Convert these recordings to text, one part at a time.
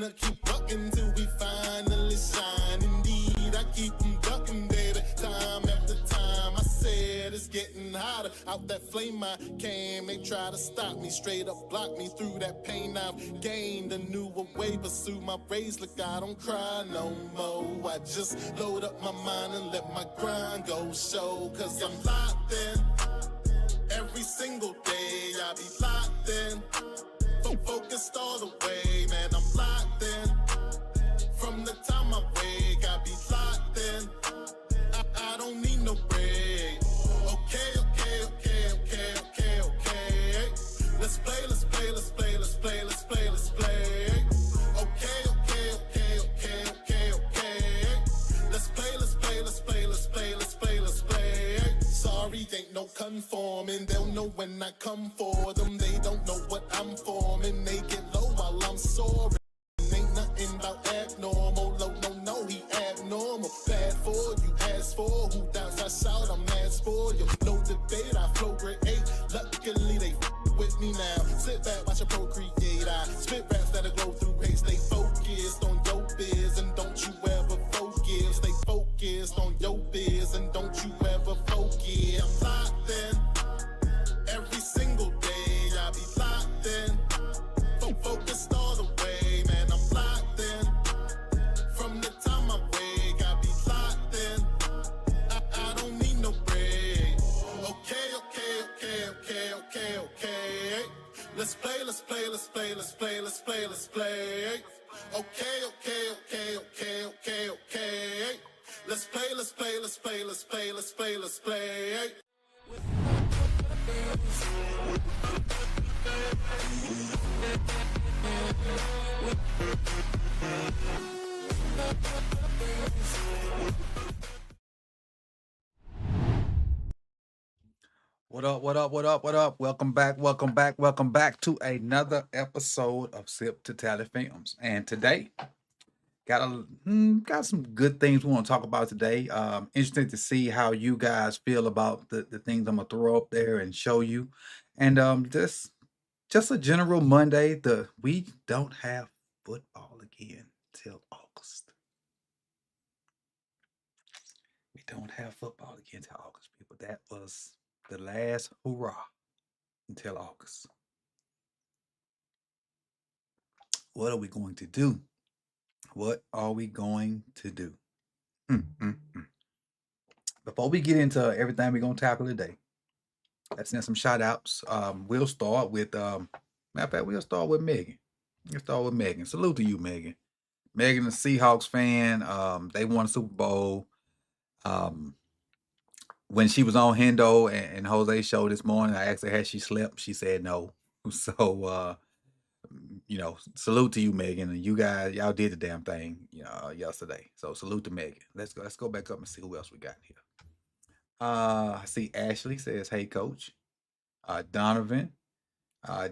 gonna keep ducking till we finally shine. Indeed, I keep them ducking, baby, time after time. I said it's getting hotter out that flame I came. They try to stop me, straight up block me through that pain. I've gained a newer way, pursue my rays. Look, I don't cry no more. I just load up my mind and let my grind go show. Cause I'm locked in every single day. I be locked in, focused all the way, man. I'm locked in from the time I wake. I be locked in. I don't need no break. Okay. Let's play. Okay. Let's play. Sorry, ain't no conforming. They'll know when I come for them. They don't know what I'm forming. They get low while I'm soaring. Ain't nothing about abnormal. No, he abnormal. Bad for you, ask for who doubts I shout, I'm asked for you. No debate, I flow grade 8. Luckily they with me now. Sit back, watch a procreate. I spit raps that'll glow through hate. Stay focused on your biz and don't you ever focus. Stay focused on your biz and don't you ever focus. I'm locked in every single day. I be locked in, focused all the way, man. I'm locked in from the time I wake. I be locked in. I don't need no break. Okay. Let's play. Okay. Let's play. What up? Welcome back to another episode of Sip to Tally Films. And today, got some good things we want to talk about today. Interested to see how you guys feel about the things I'm gonna throw up there and show you. And just a general Monday. We don't have football again till August. We don't have football again till August, people. That was the last hurrah until August. What are we going to do? Before we get into everything we're going to tackle today, let's send some shout outs. We'll start with, matter of fact, we'll start with Megan. Salute to you, Megan. Megan, a Seahawks fan. They won the Super Bowl. When she was on Hendo and Jose's show this morning, I asked her, had she slept? She said no. So, salute to you, Megan. And you guys, y'all did the damn thing yesterday. So salute to Megan. Let's go back up and see who else we got here. I see Ashley says, hey, coach. Donovan.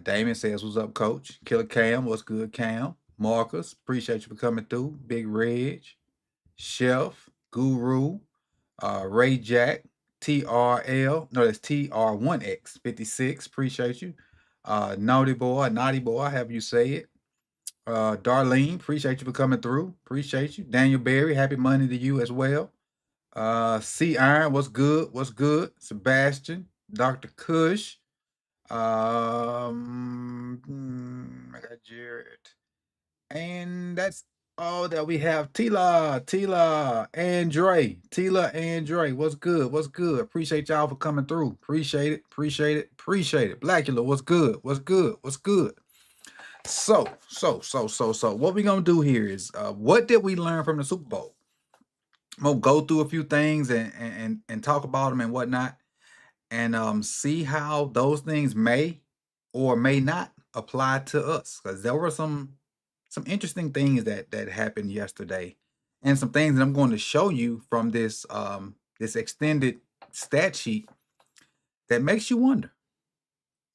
Damon says, what's up, coach? Killer Cam, what's good, Cam? Marcus, appreciate you for coming through. Big Reg. Chef. Guru. Ray Jack. TRL. No, that's TR1X 56. Appreciate you. Naughty boy, however you say it. Darlene, appreciate you for coming through. Appreciate you. Daniel Berry, happy Monday to you as well. C Iron, what's good? Sebastian, Dr. Kush. I got Jared. And that's all that we have. Tila, and Dre. What's good? Appreciate y'all for coming through. Appreciate it. Blackula, what's good? So, what we gonna do here is, what did we learn from the Super Bowl? I'm gonna go through a few things and talk about them and whatnot, and see how those things may or may not apply to us, because there were some interesting things that happened yesterday, and some things that I'm going to show you from this this extended stat sheet that makes you wonder.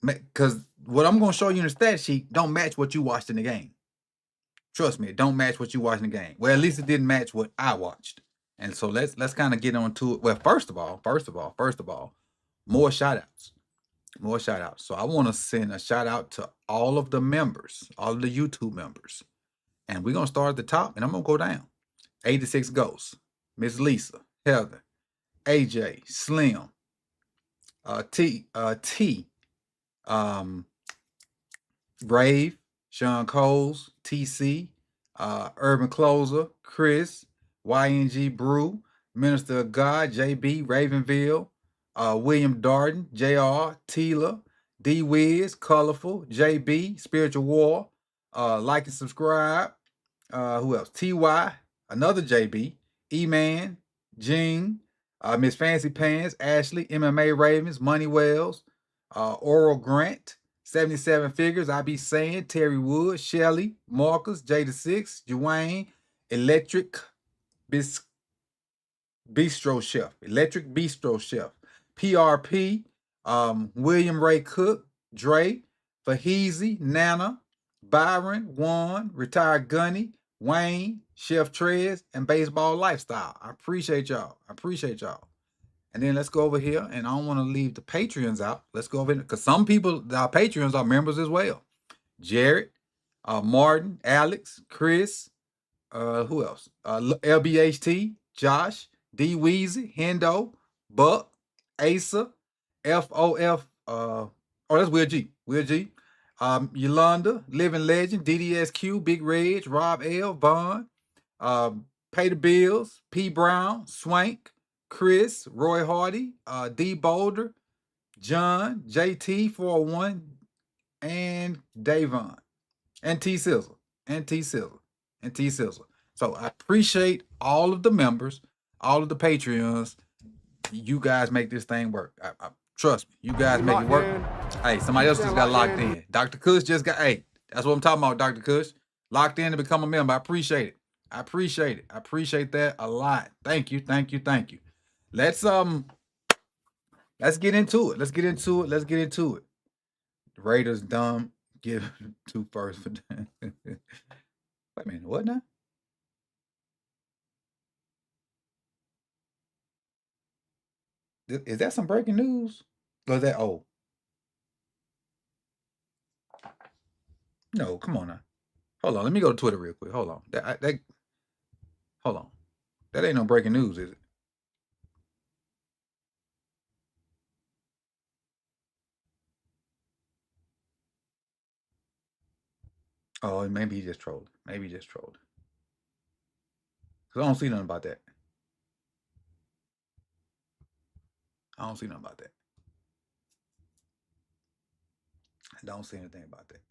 Because what I'm going to show you in the stat sheet don't match what you watched in the game. Trust me, it don't match what you watched in the game. Well, at least it didn't match what I watched. And so let's kind of get on to it. Well, first of all, more shout outs. So I want to send a shout out to all of the members, all of the YouTube members. And we're going to start at the top, and I'm going to go down. 86 Ghosts, Miss Lisa, Heather, AJ, Slim, T, Brave, Sean Coles, TC, Urban Closer, Chris, YNG Brew, Minister of God, JB, Ravenville, William Darden, JR, Tila, D Wiz, Colorful, JB, Spiritual War, like and subscribe. Who else? TY, another JB, E-Man, Jean, Miss Fancy Pants, Ashley, MMA Ravens, Money Wells, Oral Grant, 77 Figures, I Be Saying, Terry Wood, Shelly, Marcus, Jada Six, Dwayne, Electric Bistro Chef, Electric Bistro Chef, PRP, William Ray Cook, Dre, Faheezy, Nana, Byron, Juan, Retired Gunny, Wayne, Chef Trez, and Baseball Lifestyle. I appreciate y'all. I appreciate y'all. And then let's go over here, and I don't want to leave the Patreons out. Let's go over here, because some people, our Patreons are members as well. Jared, Martin, Alex, Chris, who else? LBHT, Josh, D Weezy, Hendo, Buck, Asa, FOF, that's Will G. Will G. Yolanda, Living Legend, DDSQ, Big Reg, Rob L, Vaughn, Pay the Bills, P Brown, Swank, Chris, Roy Hardy, D Boulder, John, JT401, and Davon, and T Sizzle, and T Sizzle, and T Sizzle. So I appreciate all of the members, all of the Patreons. You guys make this thing work. I trust me. You guys make it work. Hey, somebody else just got locked in. Dr. Kush just got, hey, that's what I'm talking about, Dr. Kush. Locked in to become a member. I appreciate it. I appreciate it. I appreciate that a lot. Thank you. Thank you. Thank you. Let's get into it. Let's get into it. Let's get into it. The Raiders dumb. Give 2 first for Wait a minute. What now? Is that some breaking news? Or is that old? No, come on now. Hold on. Let me go to Twitter real quick. Hold on. Hold on. That ain't no breaking news, is it? Oh, maybe he just trolled. Maybe he just trolled. Because I don't see nothing about that. I don't see nothing about that. I don't see anything about that.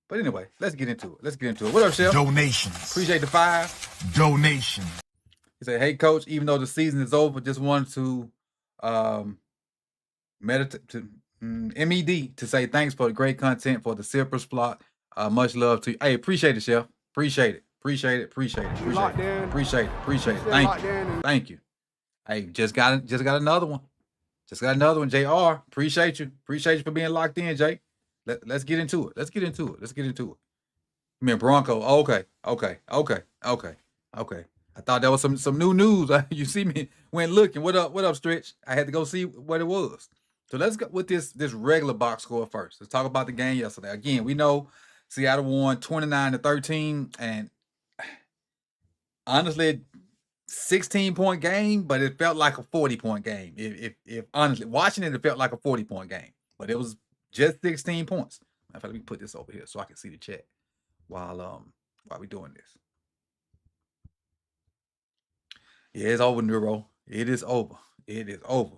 But anyway, let's get into it. Let's get into it. What up, Chef? Donations. Appreciate the 5. Donation. He said, hey, Coach, even though the season is over, just wanted to meditate to MED to say thanks for the great content for the Sippers Flock. Much love to you. Hey, appreciate it, Chef. Appreciate it. Appreciate it. Appreciate it. Appreciate it. Appreciate it. Appreciate it. Thank you. Thank you. Hey, just got another one. Just got another one, JR. Appreciate you. Appreciate you for being locked in, Jake. Let's get into it. Let's get into it. Let's get into it. I mean, Bronco. Okay. I thought that was some new news. You see me went looking. What up, Stretch? I had to go see what it was. So let's go with this regular box score first. Let's talk about the game yesterday. Again, we know Seattle won 29-13, and honestly, 16-point game, but it felt like a 40-point game. If honestly, watching it felt like a 40-point game, but it was just 16 points. Let me put this over here so I can see the chat while we doing this. Yeah, it's over, Neuro. It is over. It is over.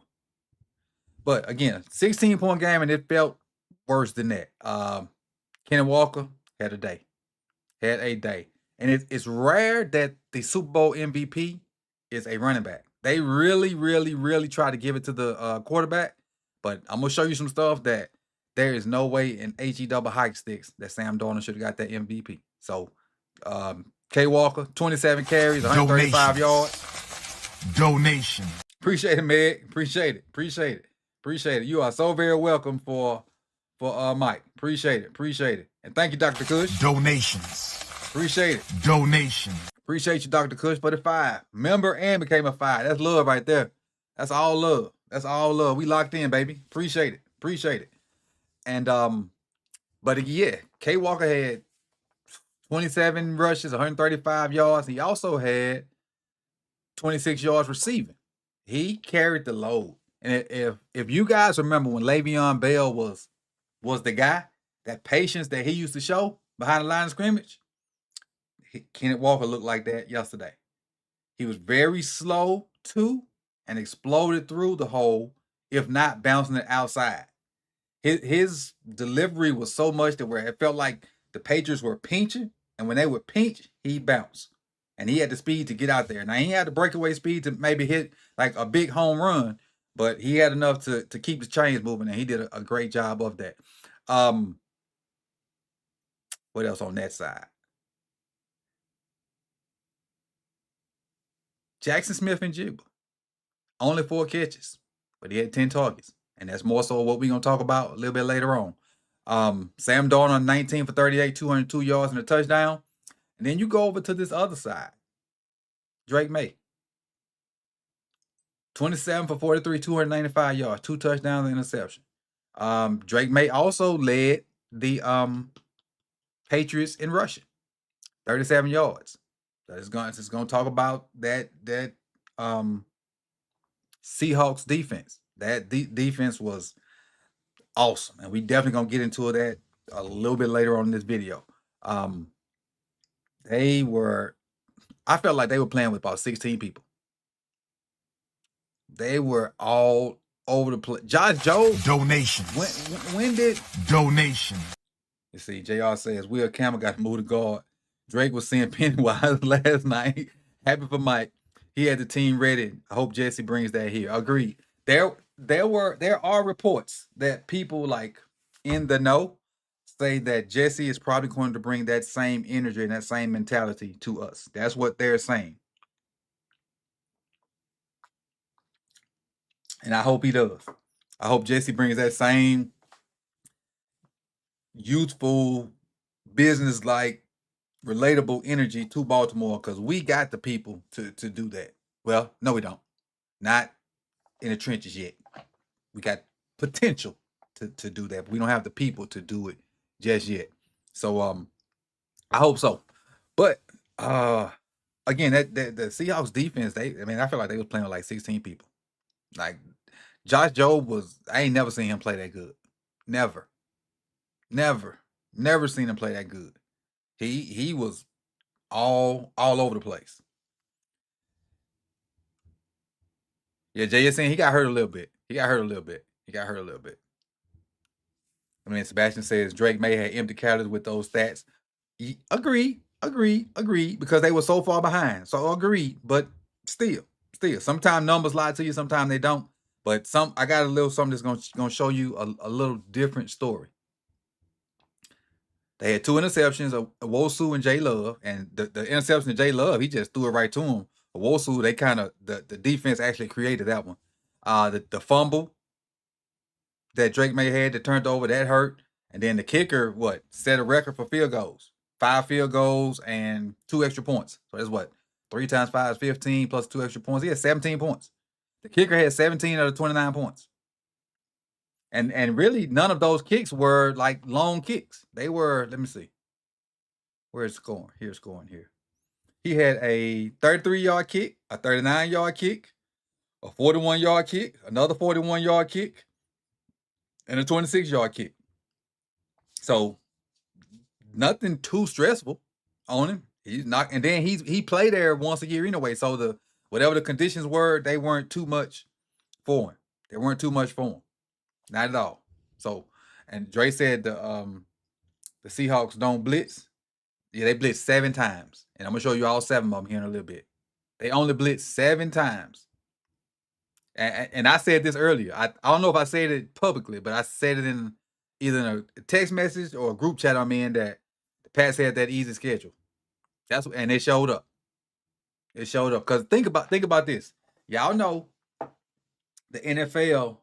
But again, 16-point game, and it felt worse than that. Kenny Walker had a day. And it's rare that the Super Bowl MVP is a running back. They really, really, really try to give it to the quarterback. But I'm going to show you some stuff that there is no way in HE double hike sticks that Sam Darnold should have got that MVP. So, K. Walker, 27 carries, 135 yards. Donation. Appreciate it, Meg. Appreciate it. You are so very welcome for Mike. Appreciate it. And thank you, Dr. Kush. Donations. Appreciate it. Donation. Appreciate you, Dr. Kush, for the 5. Member and became a 5. That's love right there. That's all love. We locked in, baby. Appreciate it. And but yeah, K. Walker had 27 rushes, 135 yards. He also had 26 yards receiving. He carried the load. And if you guys remember when Le'Veon Bell was the guy, that patience that he used to show behind the line of scrimmage, Kenneth Walker looked like that yesterday. He was very slow too and exploded through the hole, if not bouncing it outside. His delivery was so much that where it felt like the Patriots were pinching, and when they would pinch, he bounced. And he had the speed to get out there. Now, he had the breakaway speed to maybe hit like a big home run, but he had enough to keep the chains moving, and he did a great job of that. What else on that side? Jackson Smith-Njigba, only 4 catches, but he had 10 targets. And that's more so what we're going to talk about a little bit later on. Sam Darnold, 19 for 38, 202 yards and a touchdown. And then you go over to this other side. Drake May, 27 for 43, 295 yards, 2 touchdowns and interception. Drake May also led the Patriots in rushing, 37 yards. So it's going to talk about that Seahawks defense. That defense was awesome, and we definitely gonna get into that a little bit later on in this video. I felt like they were playing with about 16 people. They were all over the place. Josh Jobe. Donation. When did donation? You see, JR says Will Campbell got to move to guard. Drake was seeing Pennywise last night. Happy for Mike. He had the team ready. I hope Jesse brings that here. Agreed. There are reports that people like in the know say that Jesse is probably going to bring that same energy and that same mentality to us. That's what they're saying. And I hope he does. I hope Jesse brings that same youthful, business-like, relatable energy to Baltimore, because we got the people to do that. Well, no, we don't. Not in the trenches yet. We got potential to do that, but we don't have the people to do it just yet. So I hope so. But again, that the Seahawks defense, I feel like they was playing with like 16 people. Like Josh Jobe I ain't never seen him play that good. Never seen him play that good. He was all over the place. Yeah, Jay is saying he got hurt a little bit. I mean, Sebastian says Drake May had empty calories with those stats. Agreed, because they were so far behind. So agreed, but still, sometimes numbers lie to you, sometimes they don't. But I got a little something that's gonna show you a little different story. They had 2 interceptions of Wosu and J Love, and the interception of J Love, he just threw it right to him. Wosu, they kind of the defense actually created that one. The fumble that Drake May had that turned over, that hurt. And then the kicker, set a record for field goals. 5 field goals and 2 extra points. So that's 3 times 5 is 15 plus 2 extra points. He had 17 points. The kicker had 17 out of 29 points. And really, none of those kicks were like long kicks. They were, let me see. Where's scoring? Here's scoring here. He had a 33-yard kick, a 39-yard kick, a 41-yard kick, another 41-yard kick, and a 26-yard kick. So nothing too stressful on him. He's not, and then he played there once a year anyway. So whatever the conditions were, they weren't too much for him. Not at all. So, and Dre said the Seahawks don't blitz. Yeah, they blitz 7 times. And I'm going to show you all 7 of them here in a little bit. They only blitz 7 times. And I said this earlier. I don't know if I said it publicly, but I said it in either a text message or a group chat I'm in that the Pats had that easy schedule. And it showed up. Because think about this. Y'all know the NFL,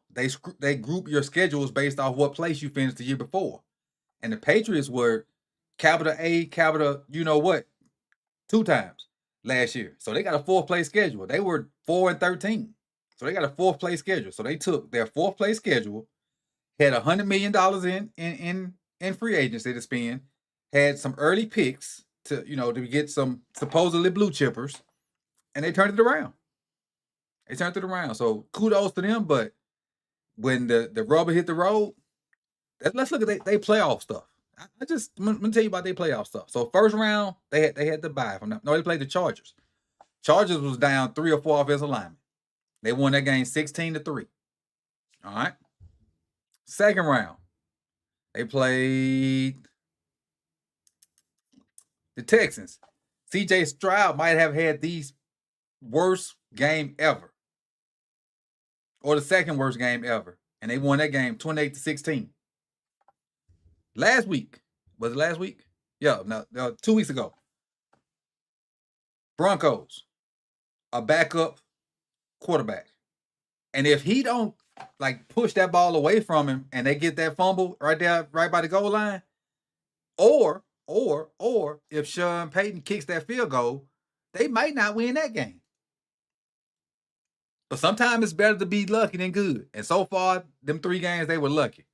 they group your schedules based off what place you finished the year before. And the Patriots were capital A, capital you know what, 2 times last year. So they got a 4th place schedule. They were 4-13. So they got a 4th place schedule. So they took their 4th place schedule, had $100 million in free agency to spend, had some early picks to to get some supposedly blue chippers, and they turned it around. They turned it around. So kudos to them. But when the rubber hit the road, let's look at they playoff stuff. I'm gonna tell you about their playoff stuff. So first round they had to bye. They played the Chargers. Chargers was down 3 or 4 offensive linemen. They won that game 16-3. All right. Second round, they played the Texans. CJ Stroud might have had the worst game ever, or the second worst game ever, and they won that game 28-16. Last week, was it last week? Yeah, no, 2 weeks ago. Broncos, a backup quarterback, and if he don't push that ball away from him, and they get that fumble right there, right by the goal line, or if Sean Payton kicks that field goal, they might not win that game. But sometimes it's better to be lucky than good. And so far, them 3 games, they were lucky.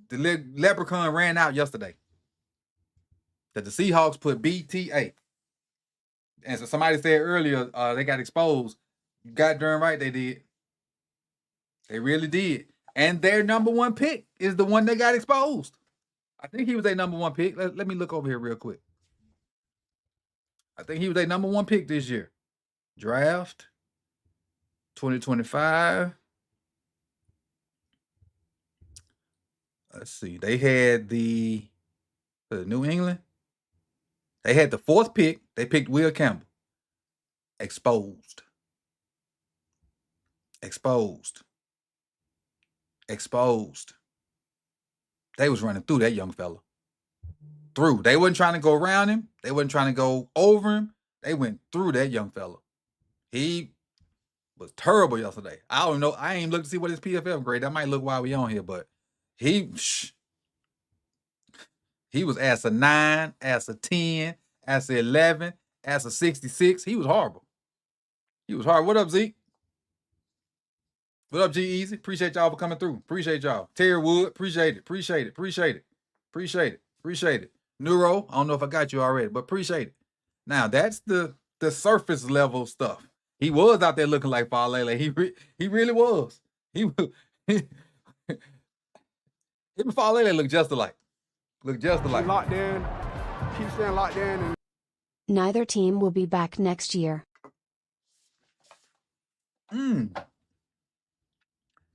The leprechaun ran out yesterday. That the Seahawks put BTA. And so somebody said earlier, they got exposed. You got darn right they did. They really did. And their number 1 pick is the one that got exposed. I think he was their number 1 pick. Let me look over here real quick. I think he was their number 1 pick this year. Draft 2025. Let's see. They had the New England. They had the 4th pick. They picked Will Campbell. Exposed. They was running through that young fella. They wasn't trying to go around him. They wasn't trying to go over him. They went through that young fella. He was terrible yesterday. I don't know. I ain't looked to see what his PFF grade. That might look while we on here, but he was as a 9, as a 10, as a 11, as a 66. He was horrible. What up, Zeke? What up, G Easy? Appreciate y'all for coming through. Appreciate y'all. Terry Wood, appreciate it. Neuro, I don't know if I got you already, but appreciate it. Now, that's the surface level stuff. He was out there looking like Falele. He really was. Him and Falele look just alike. Locked in. Keep staying locked in. And Neither team will be back next year.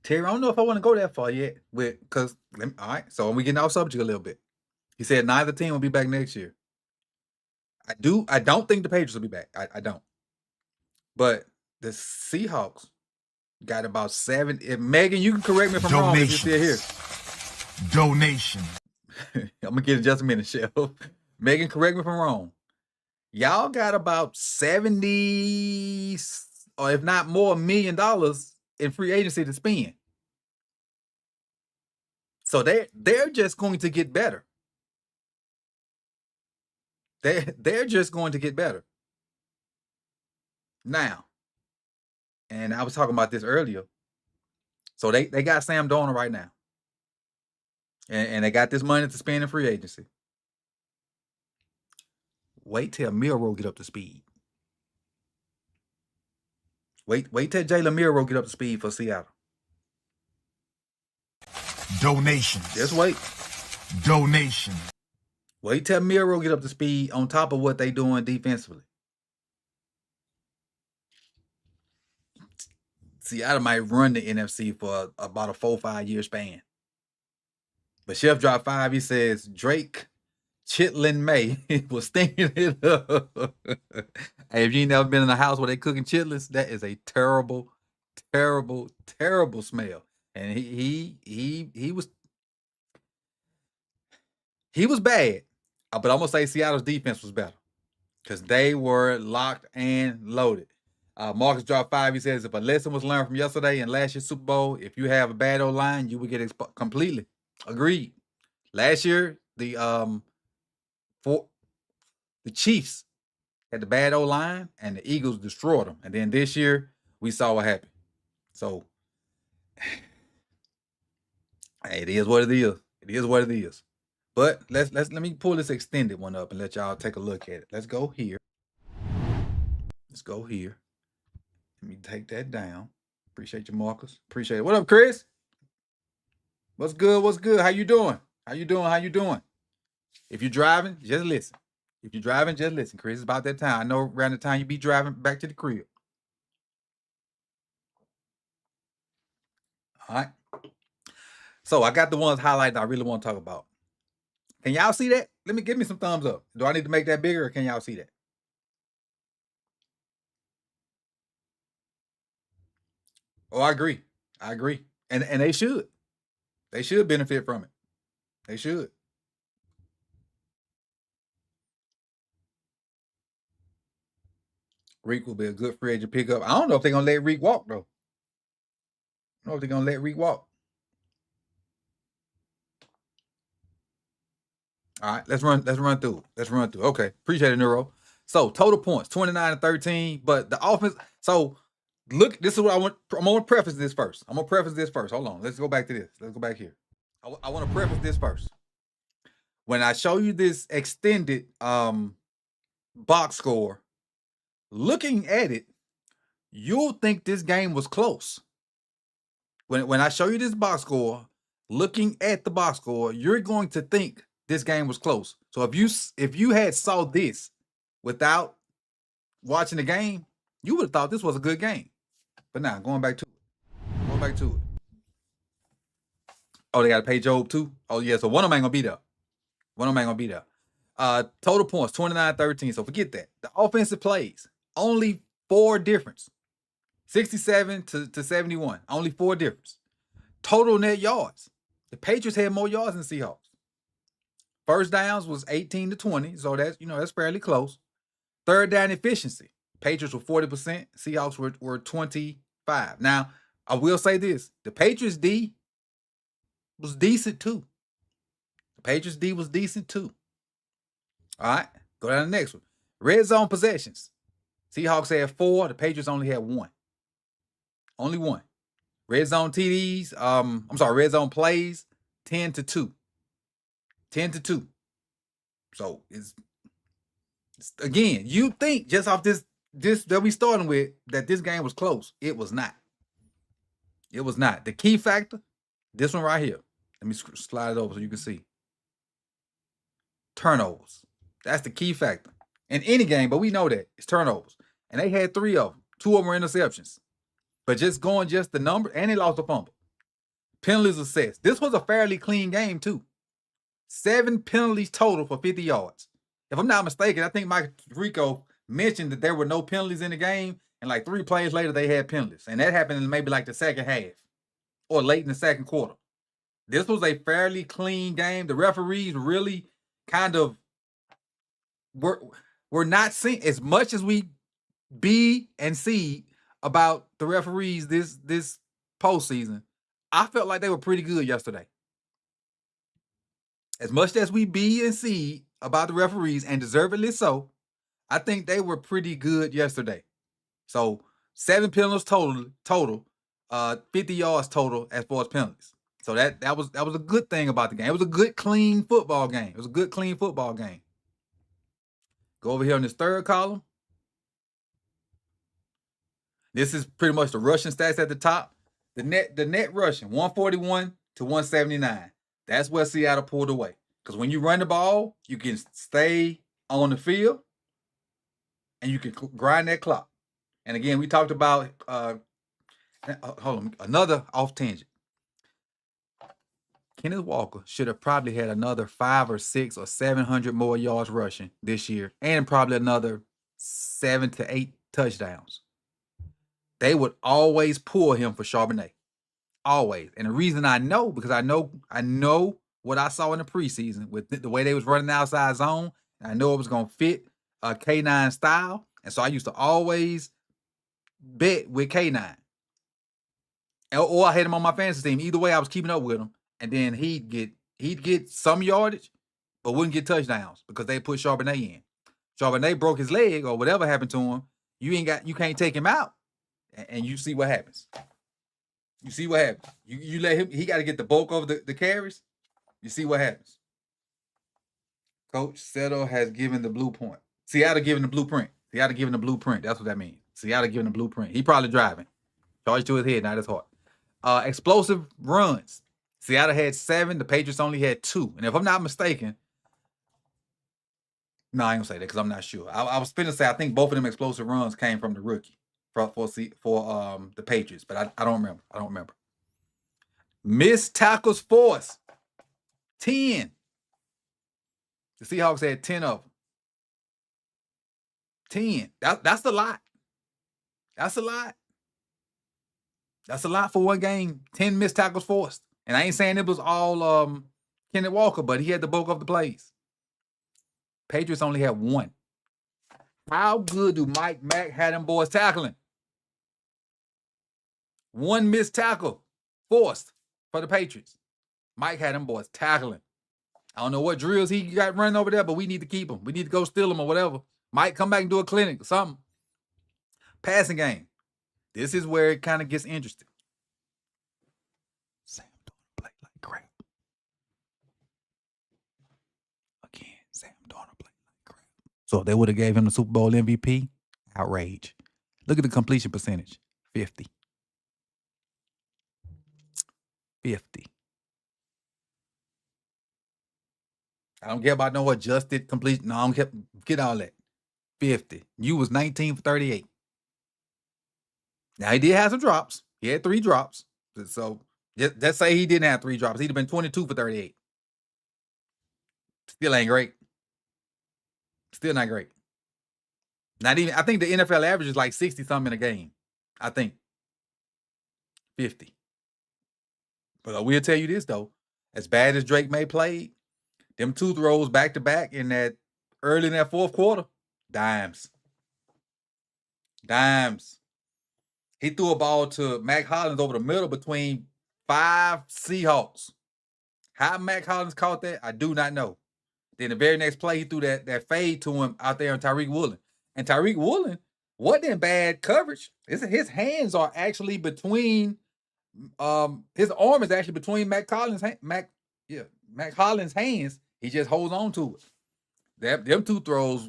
Terry, I don't know if I want to go that far yet. All right, so we getting off subject a little bit. He said neither team will be back next year. I don't think the Patriots will be back. I don't. But the Seahawks got about 7. Megan, you can correct me if I'm wrong if you're still here. Donation. I'm going to get it just a minute, Chef. Megan, correct me if I'm wrong. Y'all got about 70, or if not more, $1 million in free agency to spend. So they're just going to get better. They're just going to get better. Now, and I was talking about this earlier. So they got Sam Darnold right now. And they got this money to spend in free agency. Wait till Milroe get up to speed. Wait till Jalen Milroe get up to speed for Seattle. Donations. Just wait. Donation. Wait till Milroe get up to speed on top of what they doing defensively. Seattle might run the NFC for about a 4 or 5 year span. But Chef dropped 5. He says Drake Chitlin May was stinking it up. Hey, if you ain't never been in a house where they cooking chitlins, that is a terrible, terrible, terrible smell. And he was bad. But I'm gonna say Seattle's defense was better because they were locked and loaded. Marcus dropped 5. He says if a lesson was learned from yesterday and last year's Super Bowl, if you have a bad O-line, you will get exposed completely. Agreed. Last year, the Chiefs had the bad O-line and the Eagles destroyed them. And then this year, we saw what happened. So, hey, it is what it is. It is what it is. But let me pull this extended one up and let y'all take a look at it. Let's go here. Let's go here. Let me take that down. Appreciate you, Marcus. Appreciate it. What up, Chris? What's good? What's good? How you doing? How you doing? How you doing? If you're driving, just listen. If you're driving, just listen. Chris, it's about that time. I know around the time you be driving back to the crib. All right. So I got the ones highlighted I really want to talk about. Can y'all see that? Give me some thumbs up. Do I need to make that bigger or can y'all see that? Oh, I agree. I agree. And they should. They should benefit from it. They should. Reek will be a good free agent pickup. I don't know if they're gonna let Reek walk though. I don't know if they're gonna let Reek walk. All right, let's run through. Okay, appreciate it, Neuro. So total points, 29 and 13, but the offense. So look, this is what I want. I'm gonna preface this first. Hold on. Let's go back to this. Let's go back here. I want to preface this first. When I show you this extended box score, looking at it, you'll think this game was close. When I show you this box score, looking at the box score, you're going to think this game was close. So if you had saw this without watching the game, you would have thought this was a good game. But now, going back to it. Oh, they got to pay Job too? Oh, yeah. So one of them ain't going to be there. Total points, 29-13. So forget that. The offensive plays, only 4 difference. 67 to 71. Only 4 difference. Total net yards. The Patriots had more yards than the Seahawks. First downs was 18 to 20. So that's fairly close. Third down efficiency. Patriots were 40%. Seahawks were 25%. Now, I will say this. The Patriots D was decent too. All right. Go down to the next one. Red zone possessions. Seahawks had 4. The Patriots only had 1. Only 1. Red zone TDs. Red zone plays, 10 to 2. 10 to 2. So it's again, you think just off this that we starting with that this game was close. It was not. The key factor, this one right here. Let me slide it over so you can see. Turnovers. That's the key factor. In any game, but we know that. It's turnovers. And they had 3 of them. 2 of them were interceptions. But just the number, and they lost a fumble. Penalties assessed. This was a fairly clean game, too. 7 penalties total for 50 yards. If I'm not mistaken, I think Mike Rico mentioned that there were no penalties in the game, and like 3 plays later, they had penalties. And that happened in maybe like the second half or late in the second quarter. This was a fairly clean game. The referees really kind of were not seeing as much as we be and see about the referees this postseason. I felt like they were pretty good yesterday. As much as we be and see about the referees, and deservedly so, I think they were pretty good yesterday. So 7 penalties total, 50 yards total as far as penalties. So that was a good thing about the game. It was a good, clean football game. Go over here on this third column. This is pretty much the rushing stats at the top. The net rushing, 141 to 179. That's where Seattle pulled away. Because when you run the ball, you can stay on the field and you can grind that clock. And again, we talked about, hold on, another off tangent. Kenneth Walker should have probably had another 500 or 600 or 700 more yards rushing this year, and probably another 7 to 8 touchdowns. They would always pull him for Charbonnet. Always. And the reason I know, because I know what I saw in the preseason with the way they was running the outside zone. And I know it was going to fit K9 style. And so I used to always bet with K9. Or I had him on my fantasy team. Either way, I was keeping up with him. And then he'd get some yardage, but wouldn't get touchdowns because they put Charbonnet in. Charbonnet broke his leg or whatever happened to him. You can't take him out. And you see what happens. You let him, he got to get the bulk of the carries. You see what happens. Coach Settle has given the blueprint. Seattle giving the blueprint. Seattle giving the blueprint. That's what that means. Seattle giving the blueprint. He probably driving. Charge to his head, not his heart. Explosive runs. Seattle had 7. The Patriots only had 2. And if I'm not mistaken, no, I ain't gonna say that because I'm not sure. I was finna say I think both of them explosive runs came from the rookie for the Patriots, but I don't remember. I don't remember. Missed tackles forced. 10. The Seahawks had 10 of them. 10. That's a lot. That's a lot. That's a lot for one game. 10 missed tackles forced. And I ain't saying it was all Kenneth Walker, but he had the bulk of the plays. Patriots only had 1. How good do Mike Mack had them boys tackling? 1 missed tackle forced for the Patriots. Mike had them boys tackling. I don't know what drills he got running over there, but we need to keep him. We need to go steal him or whatever. Mike, come back and do a clinic or something. Passing game. This is where it kind of gets interesting. Sam Darnold played like crap. Again, Sam Darnold played like crap. So if they would have gave him the Super Bowl MVP, outrage. Look at the completion percentage. 50. 50. I don't care about no adjusted completion. No, I don't care. Get all that. 50. You was 19 for 38. Now, he did have some drops. He had 3 drops. So, let's say he didn't have 3 drops. He'd have been 22 for 38. Still ain't great. Still not great. Not even, I think the NFL average is like 60-something in a game. I think. 50. But I will tell you this, though. As bad as Drake May played, them 2 throws back-to-back early in that fourth quarter, dimes. Dimes. He threw a ball to Mac Hollins over the middle between 5 Seahawks. How Mac Hollins caught that, I do not know. Then the very next play, he threw that fade to him out there on Tyreek Woolen. And Tyreek Woolen wasn't in bad coverage. His hands are actually between, his arm is actually between Mac Hollins' hands. He just holds on to it. Them 2 throws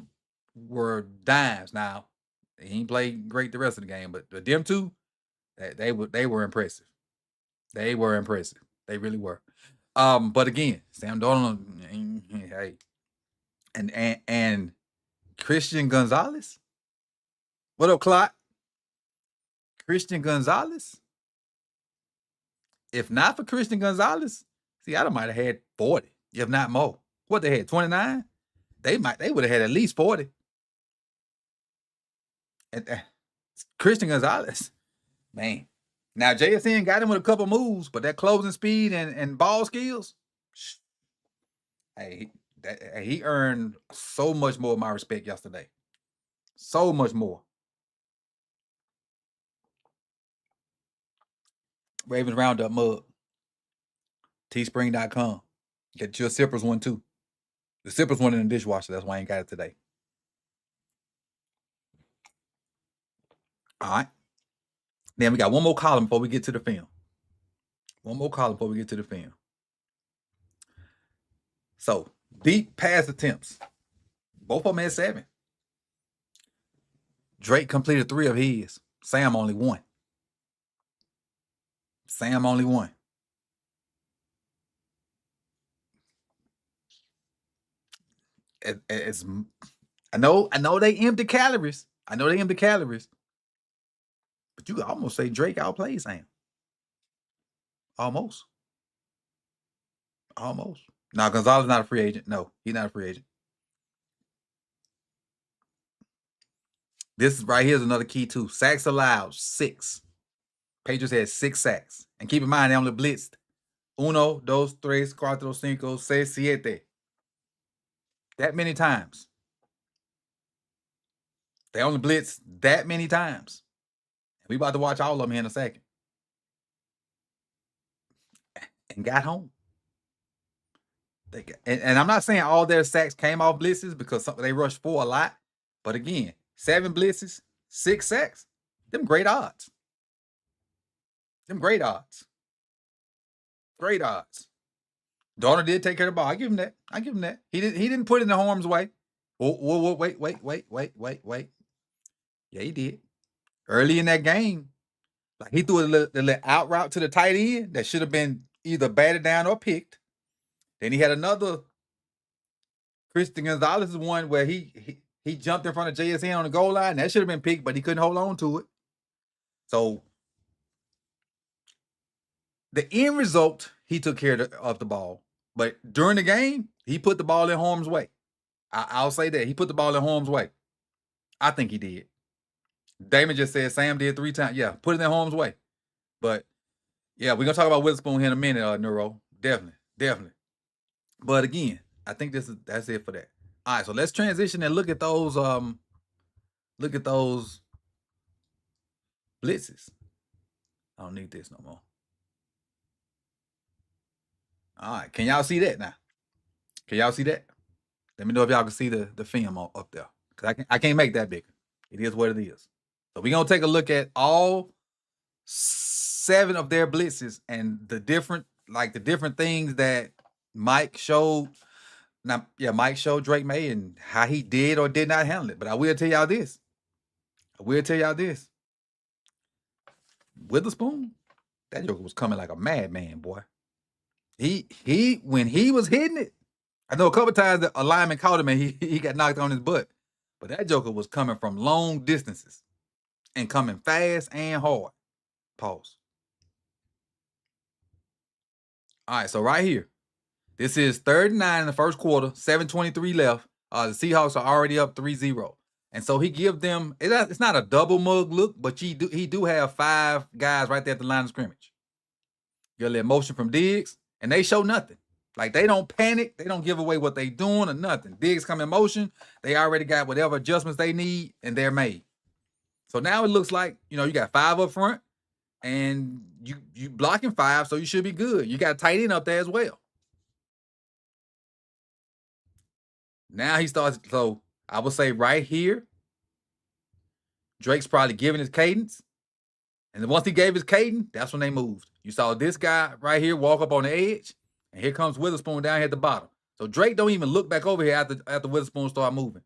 were dimes. Now, he ain't played great the rest of the game, but them 2, they were impressive. They were impressive. They really were. But again, Sam Darnold, hey, and Christian Gonzalez. What up, Clot? Christian Gonzalez. If not for Christian Gonzalez, Seattle might have had 40, if not more. What they had, 29? They would have had at least 40. And Christian Gonzalez, man. Now JSN got him with a couple moves, but that closing speed and ball skills, hey, he earned so much more of my respect yesterday. So much more. Ravens Roundup mug. Teespring.com. Get your Sippers one too. The Sippers one in the dishwasher. That's why I ain't got it today. All right. Then we got one more column before we get to the film. So, deep pass attempts. Both of them at 7. Drake completed 3 of his. Sam only 1. I know they empty calories. But you could almost say Drake outplayed Sam. Almost. Now, Gonzalez not a free agent. No, he's not a free agent. This right here is another key too. Sacks allowed, 6. Patriots had 6 sacks. And keep in mind, they only blitzed 1, 2, 3, 4, 5, 6, 7. That many times. They only blitzed that many times. We about to watch all of them here in a second. And got home. And I'm not saying all their sacks came off blitzes because they rushed 4 a lot. But again, 7 blitzes, 6 sacks. Them great odds. Great odds. Darnold did take care of the ball. I give him that. I give him that. He didn't put it in the harm's way. Whoa, wait. Yeah, he did. Early in that game, like he threw the little out route to the tight end that should have been either batted down or picked. Then he had another Christian Gonzalez one where he jumped in front of JSN on the goal line. That should have been picked, but he couldn't hold on to it. So the end result, he took care of the ball. But during the game, he put the ball in harm's way. I'll say that. He put the ball in harm's way. I think he did. Damon just said Sam did 3 times. Yeah, put it in harm's way. But, yeah, we're going to talk about Witherspoon here in a minute, Neuro. Definitely. But, again, I think that's it for that. All right, so let's transition and look at those blitzes. I don't need this no more. All right, can y'all see that now? Can y'all see that? Let me know if y'all can see the film up there. Because I can't make that bigger. It is what it is. So we're going to take a look at all 7 of their blitzes and the different things that Mike showed. Now, yeah, Mike showed Drake May and how he did or did not handle it. But I will tell y'all this. Witherspoon, that joker was coming like a madman, boy. He when he was hitting it, I know a couple times that a lineman caught him and he got knocked on his butt. But that joker was coming from long distances and coming fast and hard. Pause. All right, so right here. This is 3rd and 9 in the first quarter, 7:23 left. The Seahawks are already up 3-0. And so he gives them, it's not a double mug look, but he do have 5 guys right there at the line of scrimmage. Get a little motion from Diggs, and they show nothing. Like, they don't panic. They don't give away what they doing or nothing. Diggs come in motion. They already got whatever adjustments they need, and they're made. So now it looks like, you got 5 up front, and you blocking 5, so you should be good. You got a tight end up there as well. Now he starts, so I would say right here, Drake's probably giving his cadence. And once he gave his cadence, that's when they moved. You saw this guy right here walk up on the edge, and here comes Witherspoon down here at the bottom. So Drake don't even look back over here after Witherspoon start moving.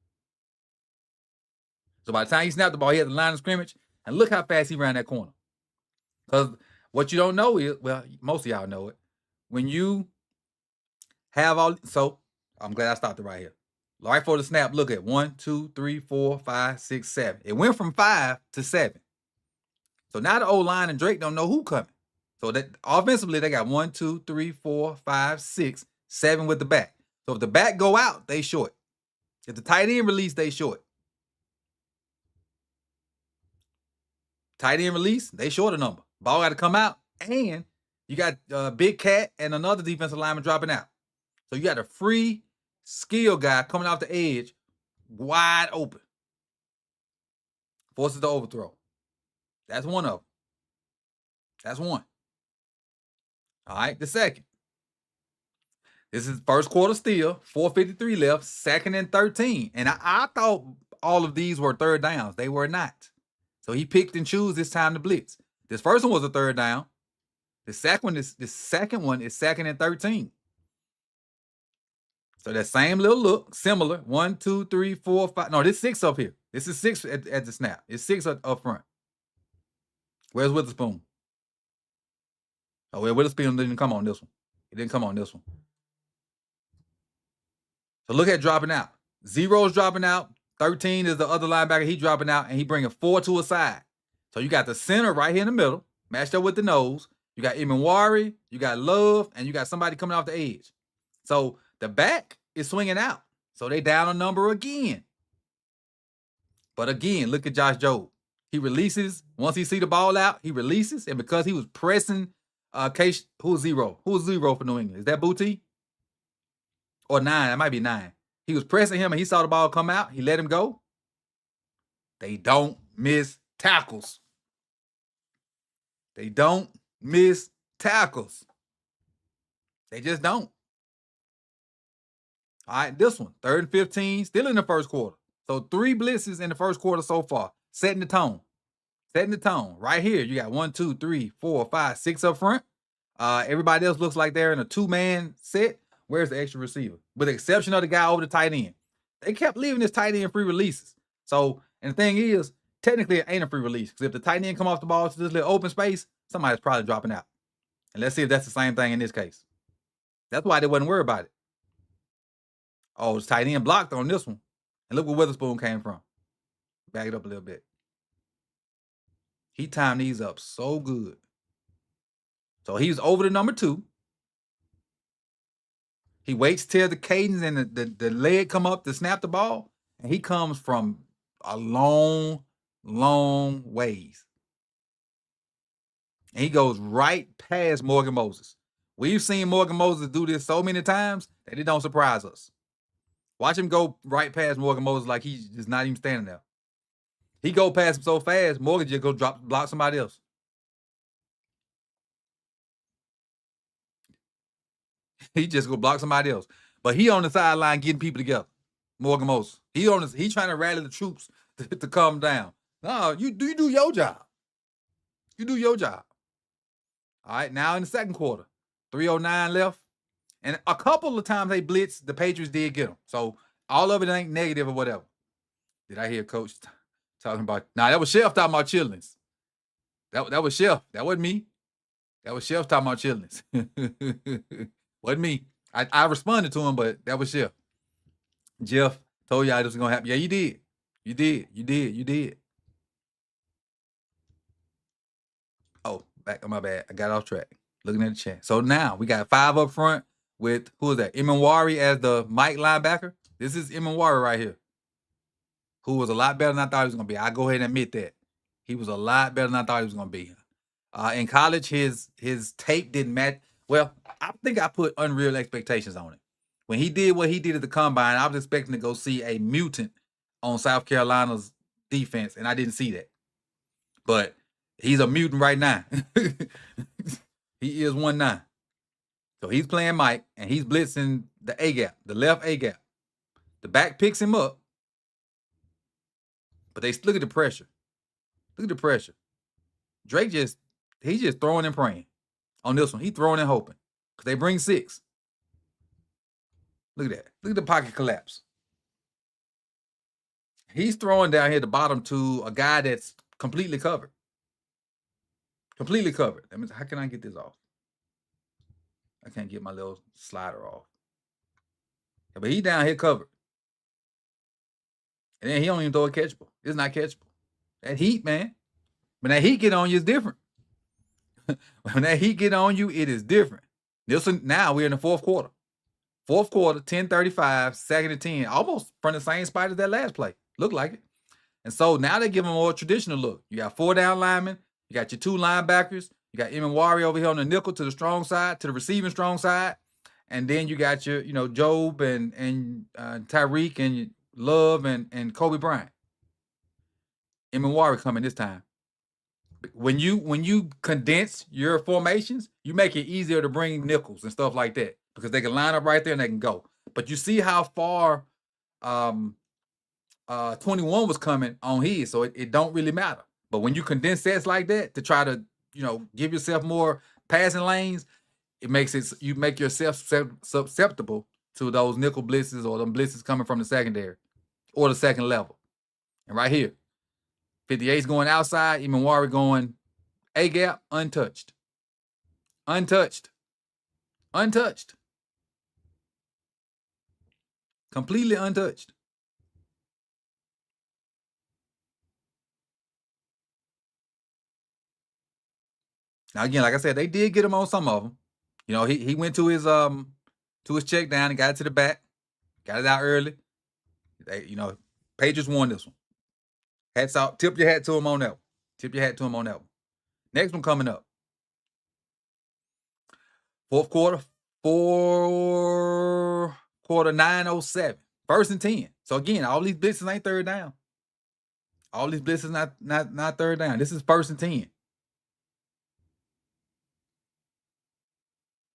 So by the time he snapped the ball, he had the line of scrimmage, and look how fast he ran that corner. Because what you don't know is, well, most of y'all know it, when you have all, so I'm glad I stopped it right here. Right for the snap, look at 1, 2, 3, 4, 5, 6, 7. It went from 5 to 7. So now the O-line and Drake don't know who coming. So that offensively, they got 1, 2, 3, 4, 5, 6, 7 with the back. So if the back go out, they short. If the tight end release, they short. Tight end release, they short a number. Ball got to come out, and you got Big Cat and another defensive lineman dropping out. So you got a free skill guy coming off the edge, wide open. Forces the overthrow. That's one of them. That's one. All right, the second. This is first quarter still, 4:53 left, 2nd and 13. And I thought all of these were 3rd downs. They were not. So he picked and chose this time to blitz. This first one was a 3rd down. The second one is 2nd and 13. So that same little look, similar. 1, 2, 3, 4, 5. No, this 6 up here. This is 6 at the snap. It's 6 up front. Where's Witherspoon? Oh, well, Witherspoon didn't come on this one. He didn't come on this one. So look at dropping out. 0's dropping out. 13 is the other linebacker. He dropping out, and he bringing 4 to a side. So you got the center right here in the middle, matched up with the nose. You got Imanwari, you got Love, and you got somebody coming off the edge. So the back is swinging out. So they down a number again. But again, look at Josh Jobe. He releases. Once he see the ball out, he releases. And because he was pressing Case, who's 0? Who's 0 for New England? Is that Booty? Or 9? That might be 9. He was pressing him and he saw the ball come out. He let him go. They don't miss tackles. They don't miss tackles. They just don't. All right, this one, 3rd and 15, still in the first quarter. So 3 blitzes in the first quarter so far, setting the tone. Setting the tone. Right here, you got 1, 2, 3, 4, 5, 6 up front. Everybody else looks like they're in a 2-man set. Where's the extra receiver? With the exception of the guy over the tight end. They kept leaving this tight end free releases. So, and the thing is, technically it ain't a free release. Because if the tight end come off the ball to this little open space, somebody's probably dropping out. And let's see if that's the same thing in this case. That's why they wasn't worried about it. Oh, it's tight end blocked on this one. And look where Witherspoon came from. Back it up a little bit. He timed these up so good. So he's over the number 2. He waits till the cadence and the leg come up to snap the ball. And he comes from a long, long ways. And he goes right past Morgan Moses. We've seen Morgan Moses do this so many times that it don't surprise us. Watch him go right past Morgan Moses like he's just not even standing there. He go past him so fast, Morgan just go block somebody else. He just go block somebody else. But he on the sideline getting people together. Morgan Moses. He trying to rally the troops to calm down. No, you do your job. You do your job. All right, now in the second quarter, 3:09 left. And a couple of times they blitzed, the Patriots did get them. So all of it ain't negative or whatever. Did I hear Coach talking about? Nah, that was Chef talking about chillings. That was Chef. That wasn't me. That was Chef talking about chillings. Wasn't me. I responded to him, but that was Chef. Jeff told y'all this was gonna happen. Yeah, you did. You did. Oh, my bad. I got off track. Looking at the chat. So now we got 5 up front with, who is that? Imanwari as the Mike linebacker. This is Imanwari right here, who was a lot better than I thought he was going to be. I'll go ahead and admit that. He was a lot better than I thought he was going to be. In college, his tape didn't match. Well, I think I put unreal expectations on it. When he did what he did at the combine, I was expecting to go see a mutant on South Carolina's defense, and I didn't see that. But he's a mutant right now. He is 1-9. So he's playing Mike, and he's blitzing the A-gap, the left A-gap. The back picks him up. But look at the pressure. Look at the pressure. Drake he's just throwing and praying on this one. He's throwing and hoping. Because they bring 6. Look at that. Look at the pocket collapse. He's throwing down here at the bottom to a guy that's completely covered. Completely covered. That means, how can I get this off? I can't get my little slider off. Yeah, but he's down here covered. And then he don't even throw it catchable. It's not catchable. That heat, man. When that heat get on you, it's different. When that heat get on you, it is different. Now we're in the fourth quarter. Fourth quarter, 10:35, 2nd and 10. Almost from the same spot as that last play. Looked like it. And so now they give him a more traditional look. You got 4 down linemen. You got your 2 linebackers. You got Imanwari over here on the nickel to the strong side, to the receiving strong side. And then you got your, Job and Tyreek and Love and Kobe Bryant. Imanwari coming this time. When you condense your formations, you make it easier to bring nickels and stuff like that because they can line up right there and they can go. But you see how far 21 was coming on his, so it don't really matter. But when you condense sets like that to try to, give yourself more passing lanes, you make yourself susceptible to those nickel blitzes or them blitzes coming from the secondary or the second level. And right here, 58's going outside, Imanwari going A-gap, untouched. Untouched. Completely untouched. Now again, like I said, they did get him on some of them. He went to his check down and got it to the back, got it out early. Patriots won this one. Hats out. Tip your hat to him on that one. Next one coming up. Fourth quarter, 9:07. 1st and 10. So again, all these blitzes ain't third down. All these blitzes not third down. This is 1st and 10.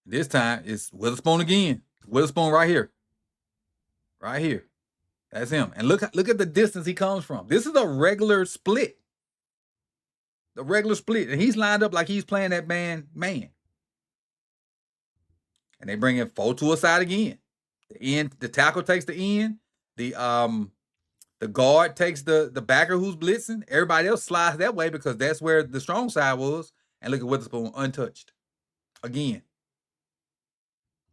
This time it's Witherspoon again. Witherspoon right here. Right here. That's him. And look at the distance he comes from. This is a regular split. The regular split. And he's lined up like he's playing that man. and they bring in 4 to a side again. The tackle takes the end. The guard takes the backer who's blitzing. Everybody else slides that way because that's where the strong side was. And look at Witherspoon untouched again.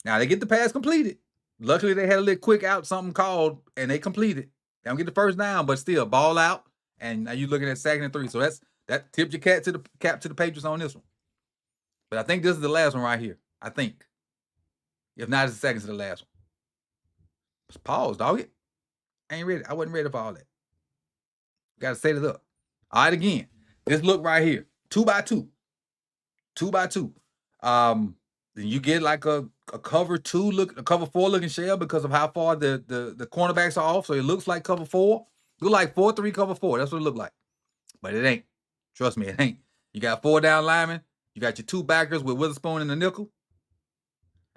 Now they get the pass completed. Luckily, they had a little quick out, something called, and they completed. They don't get the first down, but still, ball out. And now you're looking at 2nd and 3. So that tipped your cap to the Patriots on this one. But I think this is the last one right here. I think. If not, it's the second to the last one. Just pause, dog. I ain't ready. I wasn't ready for all that. Got to set it up. All right, again. This look right here. 2 by 2. 2 by 2. Then you get like a cover 2 look, a cover 4 looking shell because of how far the cornerbacks are off. So it looks like cover 4. Look like 4-3 cover 4. That's what it look like. But it ain't. Trust me, it ain't. You got 4 down linemen. You got your 2 backers with Witherspoon and the nickel.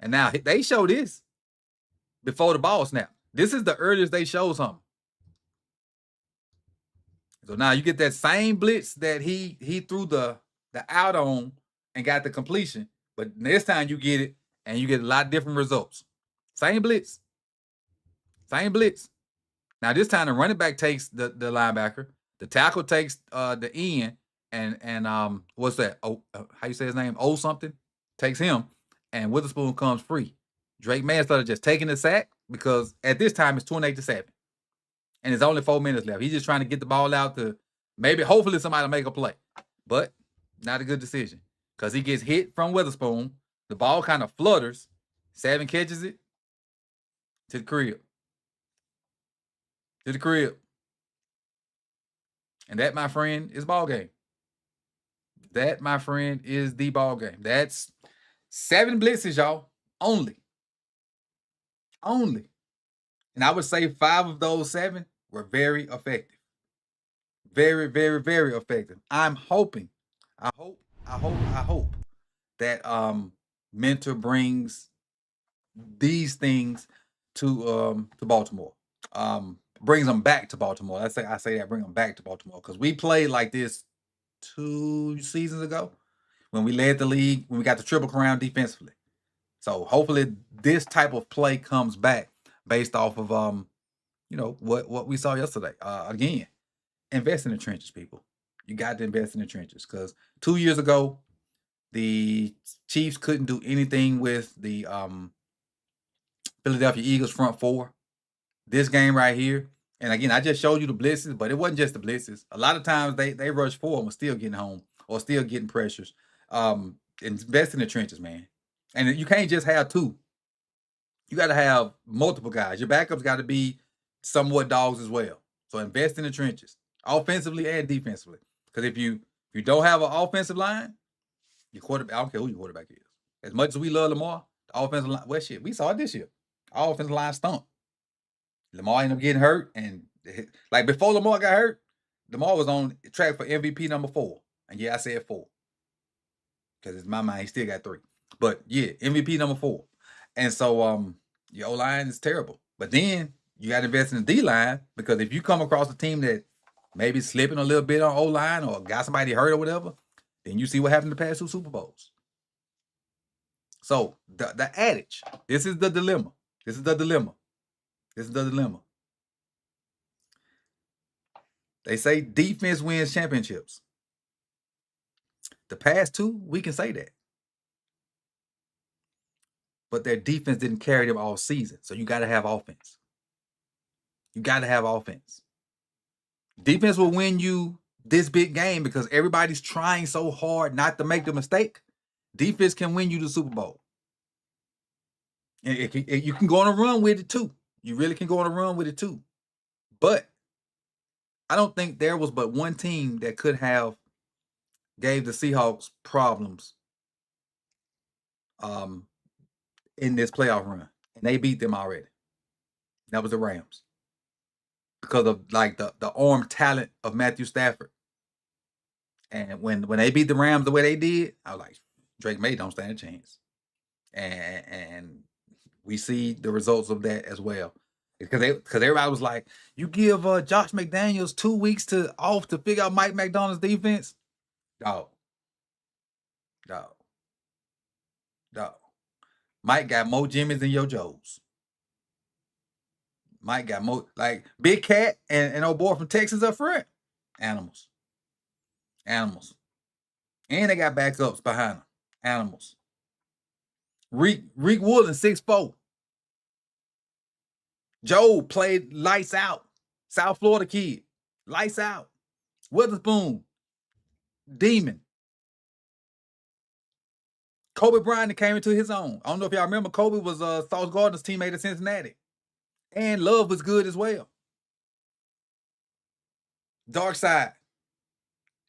And now they show this before the ball snap. This is the earliest they show something. So now you get that same blitz that he threw the out on and got the completion. But this time you get it, and you get a lot different results. Same blitz. Same blitz. Now this time the running back takes the linebacker. The tackle takes the end, and what's that? Oh, how you say his name? Oh something. Takes him, and Witherspoon comes free. Drake May started just taking the sack because at this time it's 28-7. And it's only 4 minutes left. He's just trying to get the ball out to hopefully somebody will make a play. But not a good decision. Because he gets hit from Witherspoon. The ball kind of flutters. 7 catches it to the crib. To the crib. And that, my friend, is ball game. That, my friend, is the ball game. That's 7 blitzes, y'all. Only. And I would say 5 of those 7 were very effective. Very, very, very effective. I'm hoping. I hope that Mentor brings these things to Baltimore. Brings them back to Baltimore. I say that, bring them back to Baltimore. Because we played like this 2 seasons ago when we led the league, when we got the Triple Crown defensively. So hopefully this type of play comes back based off of what we saw yesterday. Again, invest in the trenches, people. You got to invest in the trenches because 2 years ago, the Chiefs couldn't do anything with the Philadelphia Eagles front 4. This game right here, and again, I just showed you the blitzes, but it wasn't just the blitzes. A lot of times they rush 4 and were still getting home or still getting pressures. Invest in the trenches, man. And you can't just have 2. You got to have multiple guys. Your backups got to be somewhat dogs as well. So invest in the trenches, offensively and defensively. Because if you don't have an offensive line, your quarterback, I don't care who your quarterback is. As much as we love Lamar, the offensive line, well, shit, we saw it this year. Our offensive line stunk. Lamar ended up getting hurt. And like before Lamar got hurt, Lamar was on track for MVP number 4. And yeah, I said 4. Because in my mind, he still got 3. But yeah, MVP number 4. And so your O-line is terrible. But then you got to invest in the D-line because if you come across a team that maybe slipping a little bit on O-line or got somebody hurt or whatever, then you see what happened the past 2 Super Bowls. So the adage, this is the dilemma. They say defense wins championships. The past 2, we can say that. But their defense didn't carry them all season. So you got to have offense. Defense will win you this big game because everybody's trying so hard not to make the mistake. Defense can win you the Super Bowl. And you can go on a run with it too. You really can go on a run with it too. But I don't think there was but one team that could have gave the Seahawks problems in this playoff run. And they beat them already. That was the Rams. Because of like the arm talent of Matthew Stafford. And when they beat the Rams the way they did, I was like, Drake May don't stand a chance. And we see the results of that as well. Because everybody was like, you give Josh McDaniels 2 weeks off to figure out Mike McDonald's defense? Dog. Mike got more Jimmys than your Joes. Mike got more, like Big Cat and old boy from Texas up front. Animals. Animals. And they got backups behind them. Animals. Reek Woolen, 6'4". Joe played lights out. South Florida kid. Lights out. Witherspoon. Demon. Kobe Bryant came into his own. I don't know if y'all remember, Kobe was Sauce Gardner's teammate at Cincinnati. And Love was good as well. Dark Side.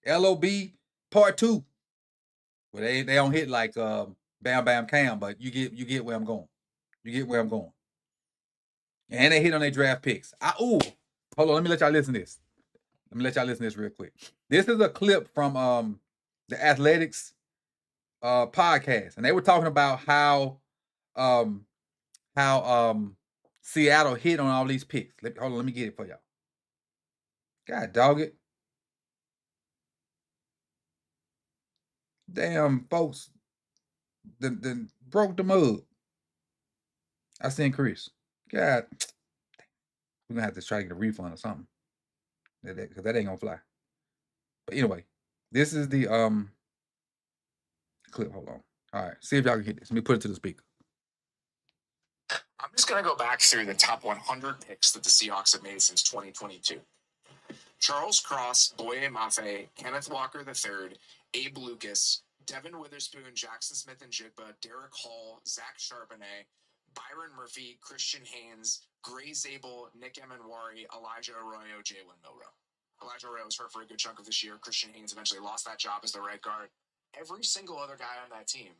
LOB Part 2. Well, they don't hit like Bam Bam Cam, but you get where I'm going. You get where I'm going. And they hit on their draft picks. Hold on, let me let y'all listen to this. Let me let y'all listen to this real quick. This is a clip from the Athletics podcast, and they were talking about how Seattle hit on all these picks. Hold on, let me get it for y'all. God dog it. Damn folks then broke the mug. I seen Chris. God, we're gonna have to try to get a refund or something. Because that ain't gonna fly. But anyway, this is the clip. Hold on. All right, see if y'all can hit this. Let me put it to the speaker. I'm just going to go back through the top 100 picks that the Seahawks have made since 2022. Charles Cross, Boye Mafe, Kenneth Walker III, Abe Lucas, Devin Witherspoon, Jackson Smith and Jigba, Derek Hall, Zach Charbonnet, Byron Murphy, Christian Haynes, Gray Zabel, Nick Emanwari, Elijah Arroyo, Jalen Milroe. Elijah Arroyo was hurt for a good chunk of this year. Christian Haynes eventually lost that job as the right guard. Every single other guy on that team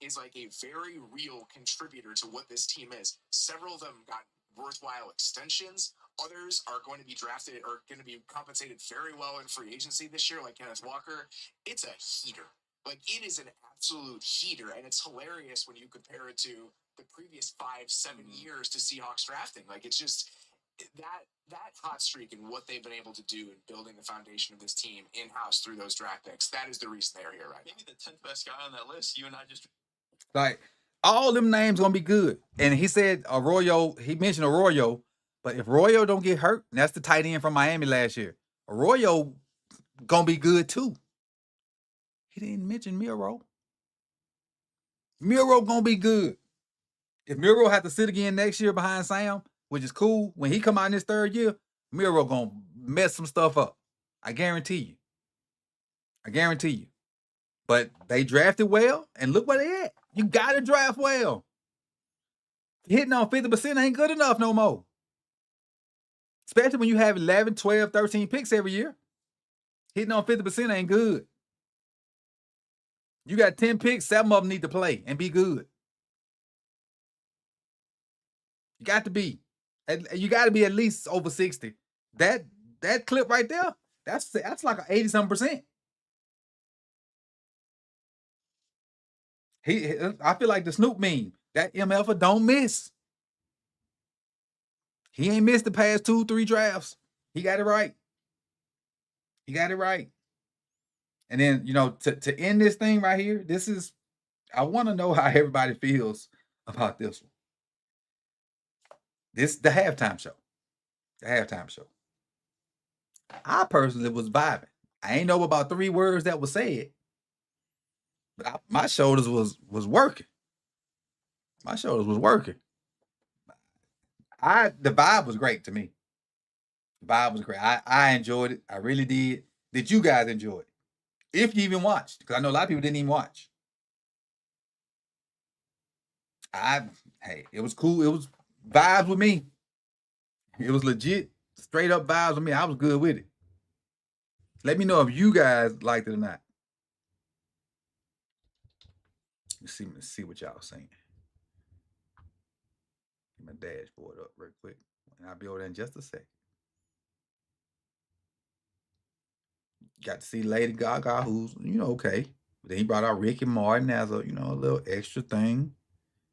is like a very real contributor to what this team is. Several of them got worthwhile extensions. Others are going to be drafted or going to be compensated very well in free agency this year, like Kenneth Walker. It's a heater. Like, it is an absolute heater, and it's hilarious when you compare it to the previous 5-7 years to Seahawks drafting. Like, it's just that hot streak and what they've been able to do in building the foundation of this team in-house through those draft picks. That is the reason they're here right now. Maybe the 10th best guy on that list. You and I just... Like, all them names gonna be good. And he said Arroyo, he mentioned Arroyo, but if Arroyo don't get hurt, and that's the tight end from Miami last year, Arroyo gonna be good too. He didn't mention Miro. Miro gonna be good. If Miro had to sit again next year behind Sam, which is cool, when he come out in his third year, Miro gonna mess some stuff up. I guarantee you. I guarantee you. But they drafted well, and look where they at. You gotta draft well. Hitting on 50% ain't good enough no more. Especially when you have 11, 12, 13 picks every year. Hitting on 50% ain't good. You got 10 picks, 7 of them need to play and be good. You got to be. You got to be at least over 60. That clip right there, that's like an 80-something%. I feel like the Snoop meme. That MFer don't miss. He ain't missed the past 2-3 drafts. He got it right. He got it right. And then, to end this thing right here, I want to know how everybody feels about this one. This the halftime show. The halftime show. I personally was vibing. I ain't know about 3 words that was said. But my shoulders was working. My shoulders was working. The vibe was great to me. The vibe was great. I enjoyed it. I really did. Did you guys enjoy it? If you even watched, because I know a lot of people didn't even watch. It was cool. It was vibes with me. It was legit, straight up vibes with me. I was good with it. Let me know if you guys liked it or not. Let's see what y'all saying. Get my dashboard up real quick, and I'll be over there in just a second. Got to see Lady Gaga, who's okay. But then he brought out Ricky Martin as a little extra thing.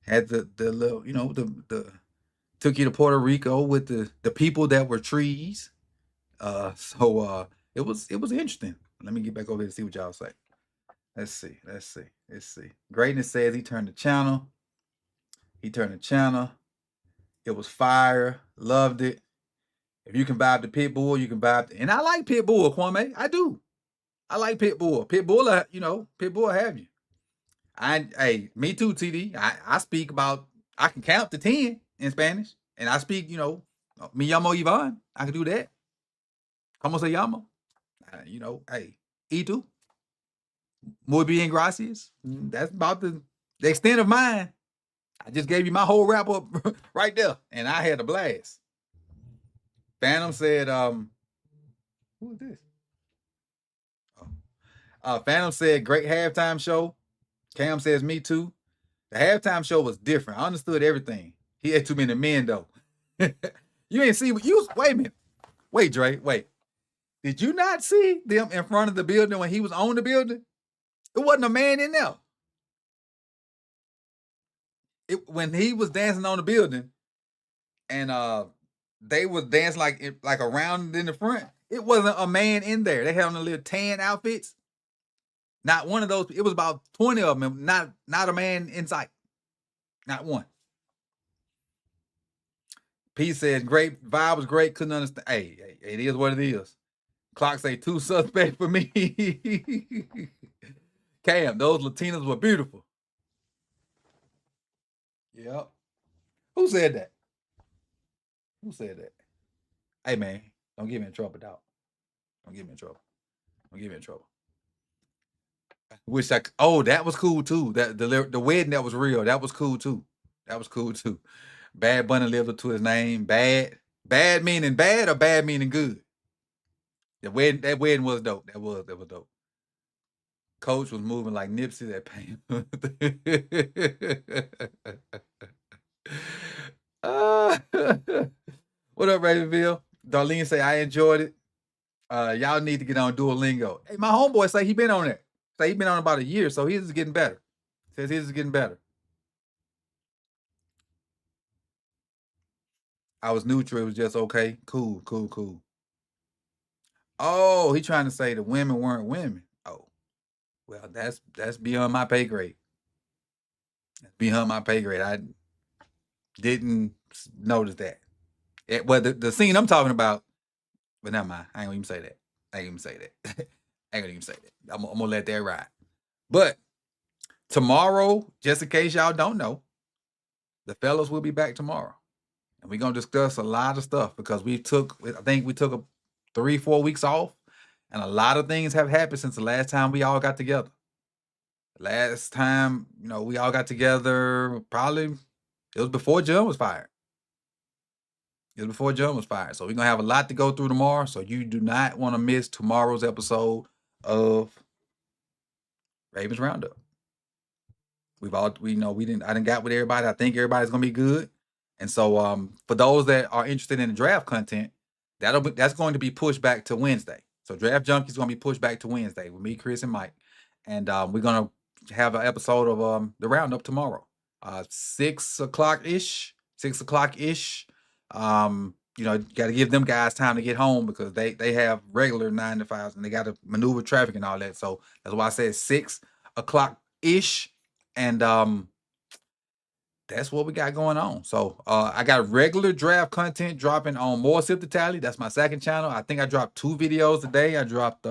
Had the little the took you to Puerto Rico with the people that were trees. So it was interesting. Let me get back over here and see what y'all say. Let's see. Greatness says he turned the channel. He turned the channel. It was fire. Loved it. If you can vibe the Pitbull, you can vibe. And I like Pitbull, Kwame. I do. I like Pitbull. Pitbull, Pitbull have you. Hey, me too, TD. I speak about, I can count to 10 in Spanish. And I speak, me llamo Ivan. I can do that. Como se llama? Hey, y tú? Muy bien, gracias. That's about the extent of mine. I just gave you my whole wrap up right there. And I had a blast. Phantom said, who is this? Phantom said, great halftime show. Cam says, me too. The halftime show was different. I understood everything. He had too many men, though. You ain't see what you, wait a minute. Wait, Dre, wait. Did you not see them in front of the building when he was on the building? It wasn't a man in there. When he was dancing on the building and they was dancing like around in the front, it wasn't a man in there. They had on the little tan outfits. Not one of those. It was about 20 of them. Not a man in sight. Not one. P says, great. Vibe was great. Couldn't understand. Hey, it is what it is. Clock say 2 suspects for me. Cam, those Latinas were beautiful. Yep. Who said that? Who said that? Hey, man, don't get me in trouble, dog. Don't get me in trouble. Don't get me in trouble. Wish that was cool too. That the wedding, that was real. That was cool too. That was cool too. Bad Bunny lived up to his name. Bad meaning bad or bad meaning good? That wedding was dope. That was dope. Coach was moving like Nipsey. That pain. What up, Ravenville? Darlene say, I enjoyed it. Y'all need to get on Duolingo. Hey, my homeboy say he been on it. Say he been on about a year, so his is getting better. Says his is getting better. I was neutral. It was just okay. Cool. Oh, he trying to say the women weren't women. Oh, well, that's beyond my pay grade. That's beyond my pay grade. I didn't notice that. Well, the scene I'm talking about, but never mind. I ain't gonna even say that. I ain't gonna even say that. I'm gonna let that ride. But tomorrow, just in case y'all don't know, the fellas will be back tomorrow. And we're gonna discuss a lot of stuff because I think we took 3-4 weeks off, and a lot of things have happened since the last time we all got together. Last time, we all got together, probably it was before John was fired. So we're gonna have a lot to go through tomorrow. So you do not want to miss tomorrow's episode of Ravens Roundup. I didn't got with everybody. I think everybody's gonna be good. And so for those that are interested in the draft content, that's going to be pushed back to Wednesday. So Draft Junkie is gonna be pushed back to Wednesday with me, Chris, and Mike. And we're gonna have an episode of the Roundup tomorrow. 6 o'clock-ish. Got to give them guys time to get home because they have regular 9 to 5s and they got to maneuver traffic and all that. So that's why I said 6 o'clock-ish. And that's what we got going on. So I got regular draft content dropping on More Sip the Tally. That's my second channel. I think I dropped 2 videos today. I dropped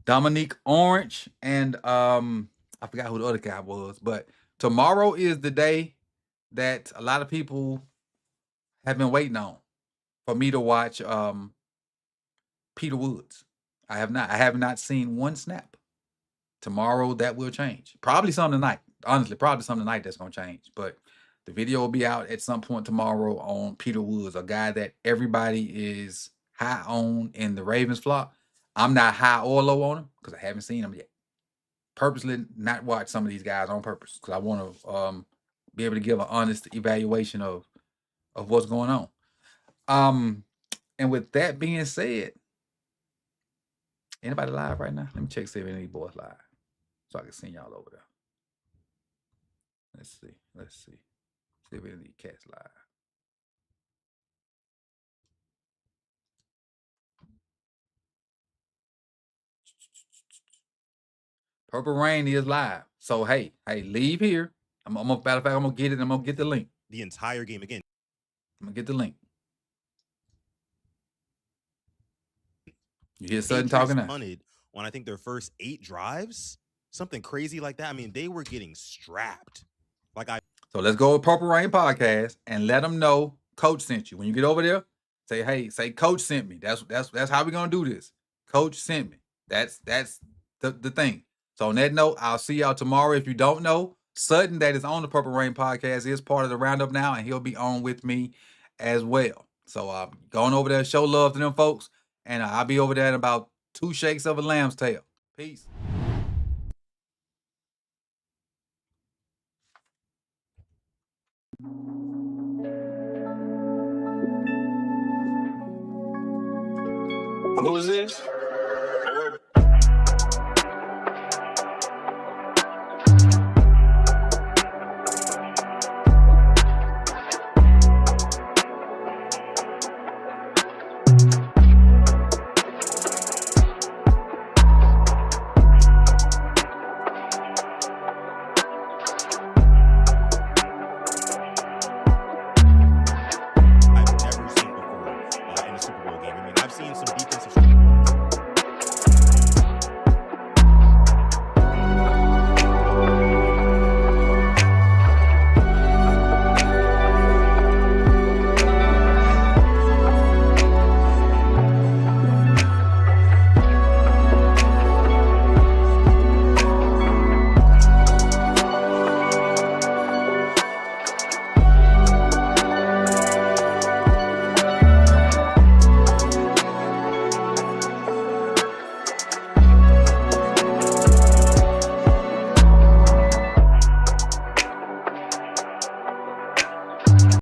Dominique Orange and I forgot who the other guy was. But tomorrow is the day that a lot of people have been waiting on for me to watch Peter Woods. I have not seen one snap. Tomorrow that will change. Probably some tonight. Honestly, probably some tonight that's gonna change. But the video will be out at some point tomorrow on Peter Woods, a guy that everybody is high on in the Ravens flock. I'm not high or low on him because I haven't seen him yet. Purposely not watch some of these guys on purpose because I want to be able to give an honest evaluation of what's going on. And with that being said, anybody live right now? Let me check see if any of these boys live so I can see y'all over there. Let's see. See if any of these cats live. Purple Rain is live. So hey, leave here. I'm gonna, matter of fact, I'm gonna get it. I'm gonna get the link. The entire game again. I'm gonna get the link. You hear Sutton talking now? Punted on I think their first 8 drives, something crazy like that. I mean, they were getting strapped. So let's go with Purple Rain Podcast and let them know Coach sent you. When you get over there, say, hey, say Coach sent me. That's how we're gonna do this. Coach sent me. That's the thing. So on that note, I'll see y'all tomorrow. If you don't know, Sutton, that is on the Purple Rain Podcast, is part of the roundup now, and he'll be on with me as well. So going over there, show love to them folks, and I'll be over there in about 2 shakes of a lamb's tail. Peace. Who is this?